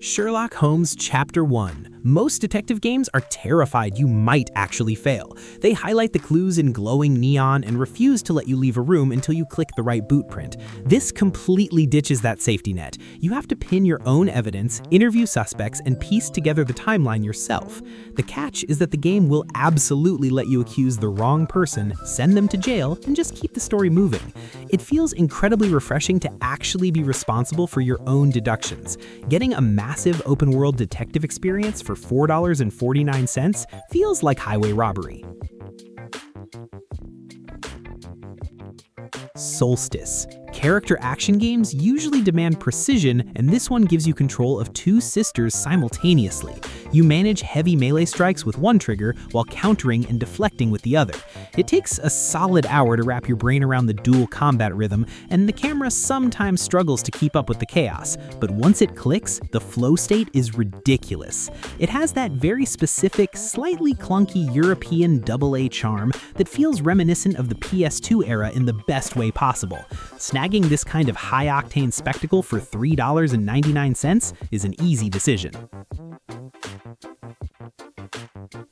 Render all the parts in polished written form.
Sherlock Holmes Chapter 1. Most detective games are terrified you might actually fail. They highlight the clues in glowing neon and refuse to let you leave a room until you click the right boot print. This completely ditches that safety net. You have to pin your own evidence, interview suspects, and piece together the timeline yourself. The catch is that the game will absolutely let you accuse the wrong person, send them to jail, and just keep the story moving. It feels incredibly refreshing to actually be responsible for your own deductions. Getting a massive open-world detective experience for $4.49 feels like highway robbery. Soulstice. Character action games usually demand precision, and this one gives you control of two sisters simultaneously. You manage heavy melee strikes with one trigger while countering and deflecting with the other. It takes a solid hour to wrap your brain around the dual combat rhythm, and the camera sometimes struggles to keep up with the chaos. But once it clicks, the flow state is ridiculous. It has that very specific, slightly clunky European AA charm that feels reminiscent of the PS2 era in the best way possible. Snagging this kind of high-octane spectacle for $3.99 is an easy decision.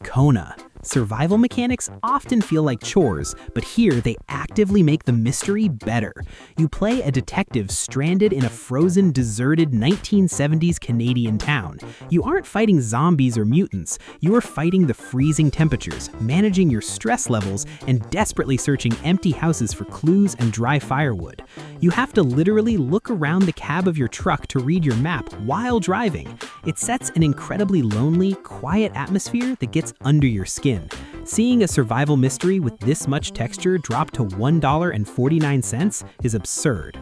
Kona. Survival mechanics often feel like chores, but here they actively make the mystery better. You play a detective stranded in a frozen, deserted 1970s Canadian town. You aren't fighting zombies or mutants. You are fighting the freezing temperatures, managing your stress levels, and desperately searching empty houses for clues and dry firewood. You have to literally look around the cab of your truck to read your map while driving. It sets an incredibly lonely, quiet atmosphere that gets under your skin. Seeing a survival mystery with this much texture drop to $1.49 is absurd.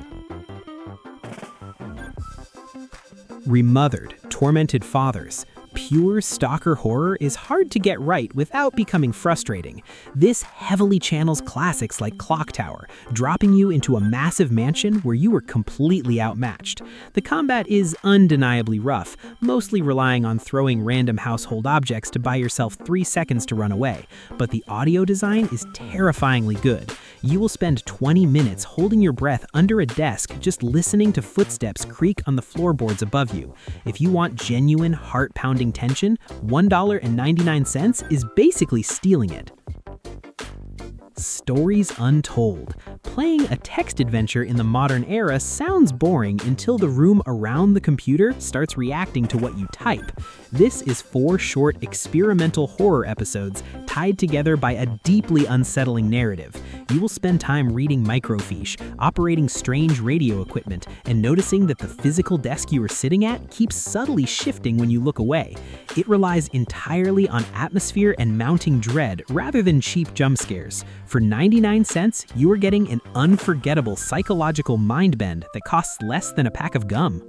Remothered, Tormented Fathers. Pure stalker horror is hard to get right without becoming frustrating. This heavily channels classics like Clock Tower, dropping you into a massive mansion where you are completely outmatched. The combat is undeniably rough, mostly relying on throwing random household objects to buy yourself 3 seconds to run away, but the audio design is terrifyingly good. You will spend 20 minutes holding your breath under a desk just listening to footsteps creak on the floorboards above you. If you want genuine, heart-pounding tension, $1.99 is basically stealing it. Stories Untold. Playing a text adventure in the modern era sounds boring until the room around the computer starts reacting to what you type. This is 4 short experimental horror episodes tied together by a deeply unsettling narrative. You will spend time reading microfiche, operating strange radio equipment, and noticing that the physical desk you are sitting at keeps subtly shifting when you look away. It relies entirely on atmosphere and mounting dread rather than cheap jump scares. For 99 cents, you are getting an unforgettable psychological mind bend that costs less than a pack of gum.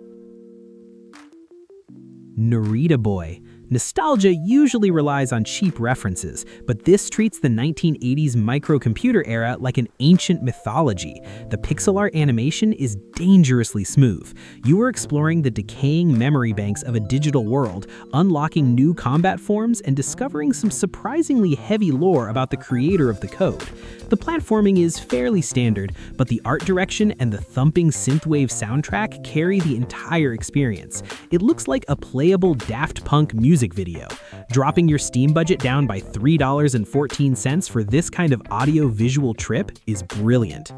Narita Boy. Nostalgia usually relies on cheap references, but this treats the 1980s microcomputer era like an ancient mythology. The pixel art animation is dangerously smooth. You are exploring the decaying memory banks of a digital world, unlocking new combat forms, and discovering some surprisingly heavy lore about the creator of the code. The platforming is fairly standard, but the art direction and the thumping synthwave soundtrack carry the entire experience. It looks like a playable Daft Punk music video. Dropping your Steam budget down by $3.14 for this kind of audio-visual trip is brilliant.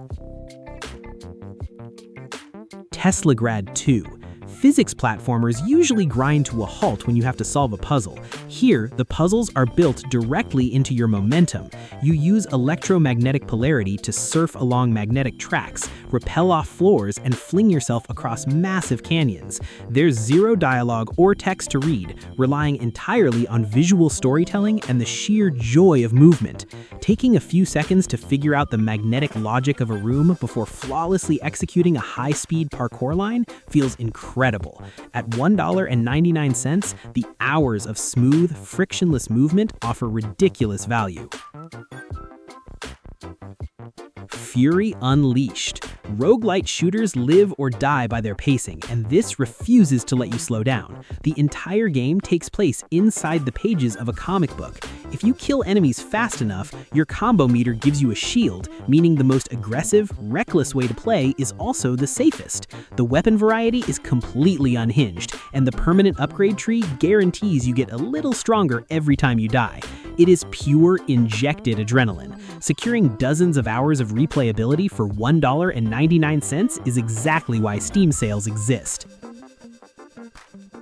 Teslagrad 2. Physics platformers usually grind to a halt when you have to solve a puzzle. Here, the puzzles are built directly into your momentum. You use electromagnetic polarity to surf along magnetic tracks, rappel off floors, and fling yourself across massive canyons. There's zero dialogue or text to read, relying entirely on visual storytelling and the sheer joy of movement. Taking a few seconds to figure out the magnetic logic of a room before flawlessly executing a high-speed parkour line feels incredible. At $1.99, the hours of smooth, frictionless movement offer ridiculous value. Fury Unleashed. Roguelite shooters live or die by their pacing, and this refuses to let you slow down. The entire game takes place inside the pages of a comic book. If you kill enemies fast enough, your combo meter gives you a shield, meaning the most aggressive, reckless way to play is also the safest. The weapon variety is completely unhinged, and the permanent upgrade tree guarantees you get a little stronger every time you die. It is pure injected adrenaline. Securing dozens of hours of replayability for $1.99 is exactly why Steam sales exist.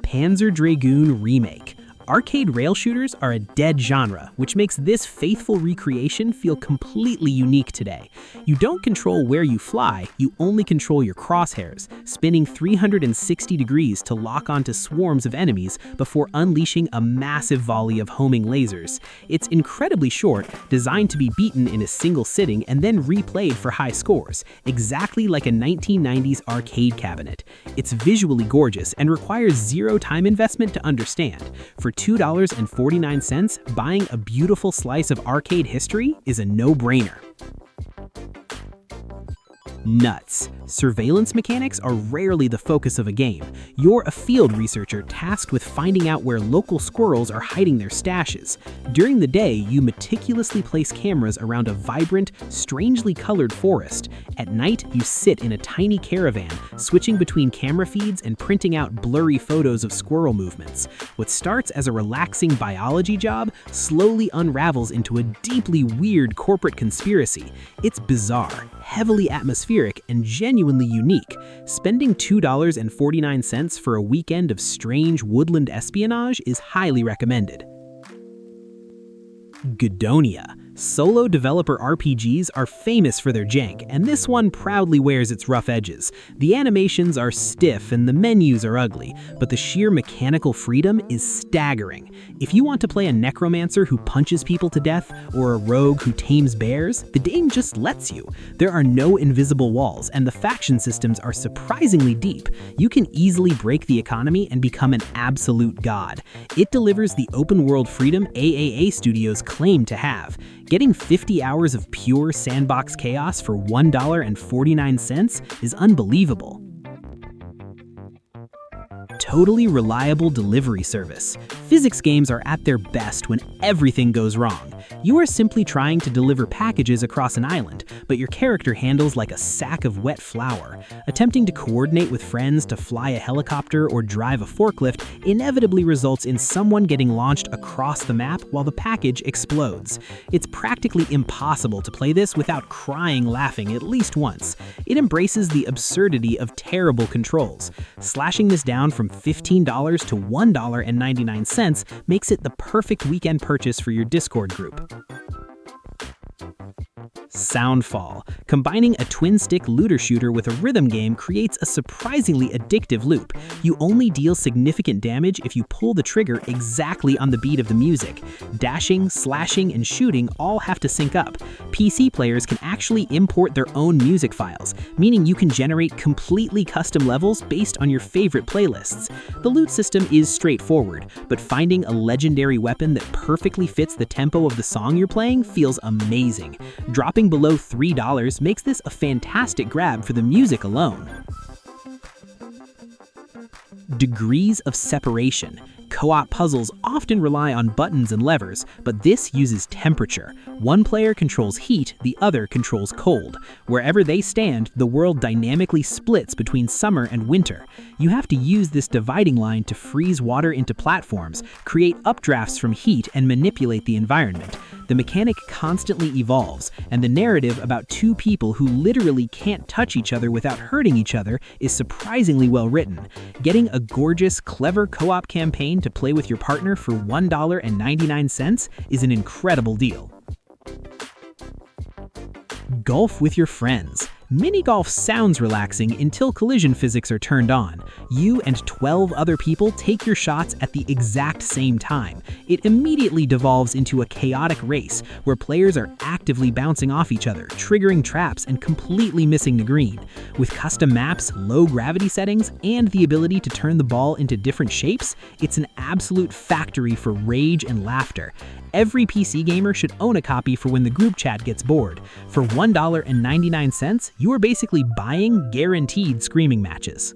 Panzer Dragoon Remake. Arcade rail shooters are a dead genre, which makes this faithful recreation feel completely unique today. You don't control where you fly, you only control your crosshairs, spinning 360 degrees to lock onto swarms of enemies before unleashing a massive volley of homing lasers. It's incredibly short, designed to be beaten in a single sitting and then replayed for high scores, exactly like a 1990s arcade cabinet. It's visually gorgeous and requires zero time investment to understand. For $2.49, buying a beautiful slice of arcade history is a no-brainer. Nuts. Surveillance mechanics are rarely the focus of a game. You're a field researcher tasked with finding out where local squirrels are hiding their stashes. During the day, you meticulously place cameras around a vibrant, strangely colored forest. At night, you sit in a tiny caravan, switching between camera feeds and printing out blurry photos of squirrel movements. What starts as a relaxing biology job slowly unravels into a deeply weird corporate conspiracy. It's bizarre, heavily atmospheric, and genuinely unique. Spending $2.49 for a weekend of strange woodland espionage is highly recommended. Gedonia. Solo developer RPGs are famous for their jank, and this one proudly wears its rough edges. The animations are stiff and the menus are ugly, but the sheer mechanical freedom is staggering. If you want to play a necromancer who punches people to death or a rogue who tames bears, the game just lets you. There are no invisible walls, and the faction systems are surprisingly deep. You can easily break the economy and become an absolute god. It delivers the open-world freedom AAA studios claim to have. Getting 50 hours of pure sandbox chaos for $1.49 is unbelievable. Totally reliable delivery service. Physics games are at their best when everything goes wrong. You are simply trying to deliver packages across an island, but your character handles like a sack of wet flour. Attempting to coordinate with friends to fly a helicopter or drive a forklift inevitably results in someone getting launched across the map while the package explodes. It's practically impossible to play this without crying laughing at least once. It embraces the absurdity of terrible controls. Slashing this down from $15 to $1.99 makes it the perfect weekend purchase for your Discord group. Soundfall. Combining a twin-stick looter shooter with a rhythm game creates a surprisingly addictive loop. You only deal significant damage if you pull the trigger exactly on the beat of the music. Dashing, slashing, and shooting all have to sync up. PC players can actually import their own music files, meaning you can generate completely custom levels based on your favorite playlists. The loot system is straightforward, but finding a legendary weapon that perfectly fits the tempo of the song you're playing feels amazing. Dropping below $3 makes this a fantastic grab for the music alone. Degrees of separation. Co-op puzzles often rely on buttons and levers, but this uses temperature. One player controls heat, the other controls cold. Wherever they stand, the world dynamically splits between summer and winter. You have to use this dividing line to freeze water into platforms, create updrafts from heat, and manipulate the environment. The mechanic constantly evolves, and the narrative about two people who literally can't touch each other without hurting each other is surprisingly well written. Getting a gorgeous, clever co-op campaign to play with your partner for $1.99 is an incredible deal. Golf with your friends. Mini-golf sounds relaxing until collision physics are turned on. You and 12 other people take your shots at the exact same time. It immediately devolves into a chaotic race where players are actively bouncing off each other, triggering traps, and completely missing the green. With custom maps, low gravity settings, and the ability to turn the ball into different shapes, it's an absolute factory for rage and laughter. Every PC gamer should own a copy for when the group chat gets bored. For $1.99, you are basically buying guaranteed screaming matches.